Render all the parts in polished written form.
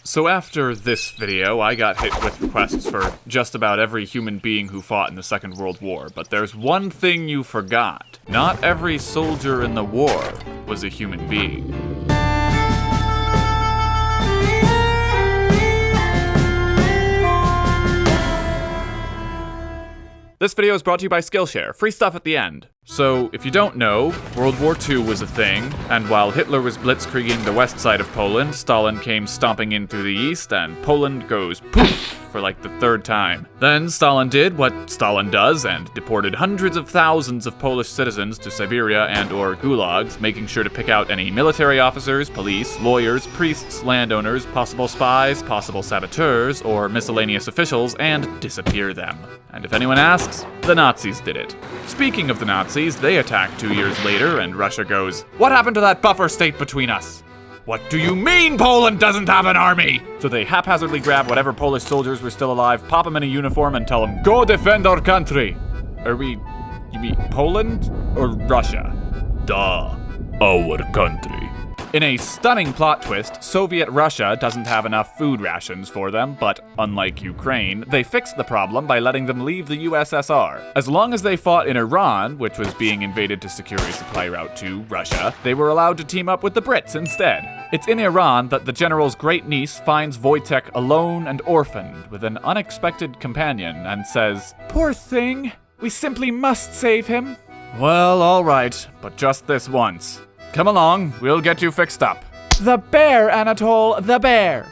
So after this video, I got hit with requests for just about every human being who fought in the Second World War, but there's one thing you forgot. Not every soldier in the war was a human being. This video is brought to you by Skillshare, free stuff at the end. So, if you don't know, World War II was a thing, and while Hitler was blitzkrieging the west side of Poland, Stalin came stomping in through the east, and Poland goes poof for like the third time. Then Stalin did what Stalin does, and deported hundreds of thousands of Polish citizens to Siberia and/or gulags, making sure to pick out any military officers, police, lawyers, priests, landowners, possible spies, possible saboteurs, or miscellaneous officials, and disappear them. And if anyone asks, the Nazis did it. Speaking of the Nazis, they attack 2 years later, and Russia goes, "What happened to that buffer state between us?" "What do you mean Poland doesn't have an army?" So they haphazardly grab whatever Polish soldiers were still alive, pop them in a uniform, and tell them, "Go defend our country." You mean Poland or Russia? Duh, our country. In a stunning plot twist, Soviet Russia doesn't have enough food rations for them, but unlike Ukraine, they fixed the problem by letting them leave the USSR. As long as they fought in Iran, which was being invaded to secure a supply route to Russia, they were allowed to team up with the Brits instead. It's in Iran that the general's great-niece finds Wojtek alone and orphaned with an unexpected companion and says, "Poor thing, we simply must save him." Well, all right, but just this once. Come along, we'll get you fixed up. The bear, Anatole, the bear!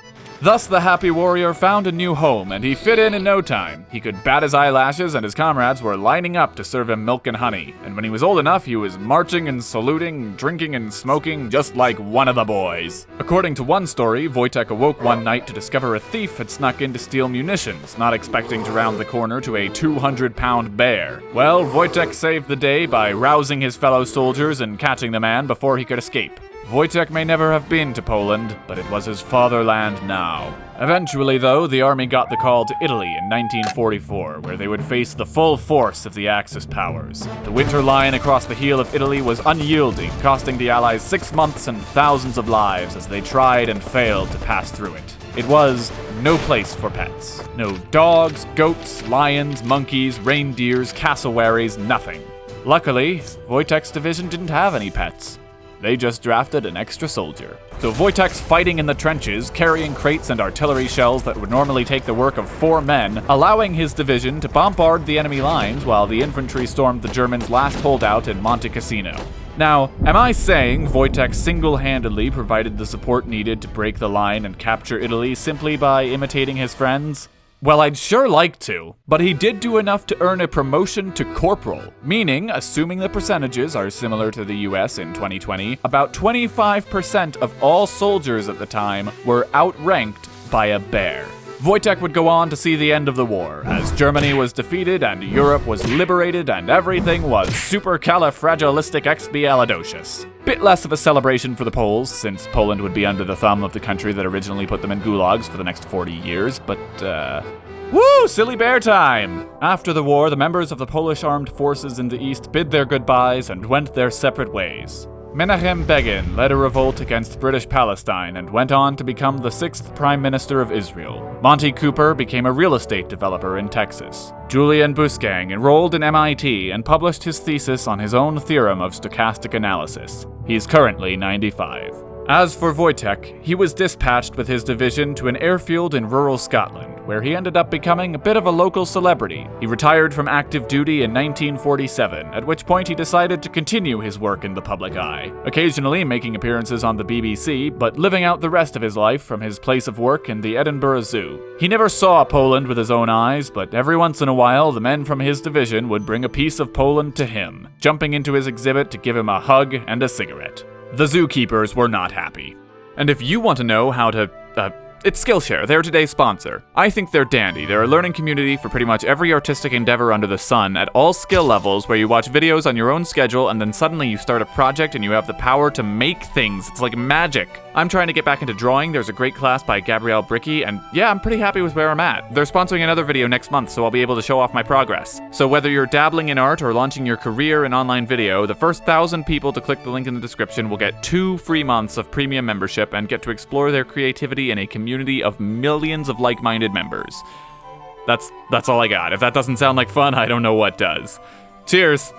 Thus the happy warrior found a new home, and he fit in no time. He could bat his eyelashes, and his comrades were lining up to serve him milk and honey. And when he was old enough, he was marching and saluting, drinking and smoking, just like one of the boys. According to one story, Wojtek awoke one night to discover a thief had snuck in to steal munitions, not expecting to round the corner to a 200-pound bear. Well, Wojtek saved the day by rousing his fellow soldiers and catching the man before he could escape. Wojtek may never have been to Poland, but it was his fatherland now. Eventually, though, the army got the call to Italy in 1944, where they would face the full force of the Axis powers. The winter line across the heel of Italy was unyielding, costing the Allies 6 months and thousands of lives as they tried and failed to pass through it. It was no place for pets. No dogs, goats, lions, monkeys, reindeers, cassowaries, nothing. Luckily, Wojtek's division didn't have any pets. They just drafted an extra soldier. So Wojtek's fighting in the trenches, carrying crates and artillery shells that would normally take the work of 4 men, allowing his division to bombard the enemy lines while the infantry stormed the Germans' last holdout in Monte Cassino. Now, am I saying Wojtek single-handedly provided the support needed to break the line and capture Italy simply by imitating his friends? Well, I'd sure like to, but he did do enough to earn a promotion to corporal, meaning, assuming the percentages are similar to the US in 2020, about 25% of all soldiers at the time were outranked by a bear. Wojtek would go on to see the end of the war, as Germany was defeated and Europe was liberated and everything was supercalifragilisticexpialidocious. Bit less of a celebration for the Poles, since Poland would be under the thumb of the country that originally put them in gulags for the next 40 years, but woo! Silly bear time! After the war, the members of the Polish armed forces in the east bid their goodbyes and went their separate ways. Menachem Begin led a revolt against British Palestine and went on to become the 6th Prime Minister of Israel. Monte Cooper became a real estate developer in Texas. Julian Busgang enrolled in MIT and published his thesis on his own theorem of stochastic analysis. He's currently 95. As for Wojtek, he was dispatched with his division to an airfield in rural Scotland, where he ended up becoming a bit of a local celebrity. He retired from active duty in 1947, at which point he decided to continue his work in the public eye, occasionally making appearances on the BBC, but living out the rest of his life from his place of work in the Edinburgh Zoo. He never saw Poland with his own eyes, but every once in a while, the men from his division would bring a piece of Poland to him, jumping into his exhibit to give him a hug and a cigarette. The zookeepers were not happy. And if you want to know how to, it's Skillshare, they're today's sponsor. I think they're dandy. They're a learning community for pretty much every artistic endeavor under the sun at all skill levels, where you watch videos on your own schedule and then suddenly you start a project and you have the power to make things. It's like magic. I'm trying to get back into drawing. There's a great class by Gabrielle Bricky, and yeah, I'm pretty happy with where I'm at. They're sponsoring another video next month, so I'll be able to show off my progress. So whether you're dabbling in art or launching your career in online video, the first 1,000 people to click the link in the description will get 2 free months of premium membership and get to explore their creativity in a community community of millions of like-minded members. That's all I got. If that doesn't sound like fun, I don't know what does. Cheers!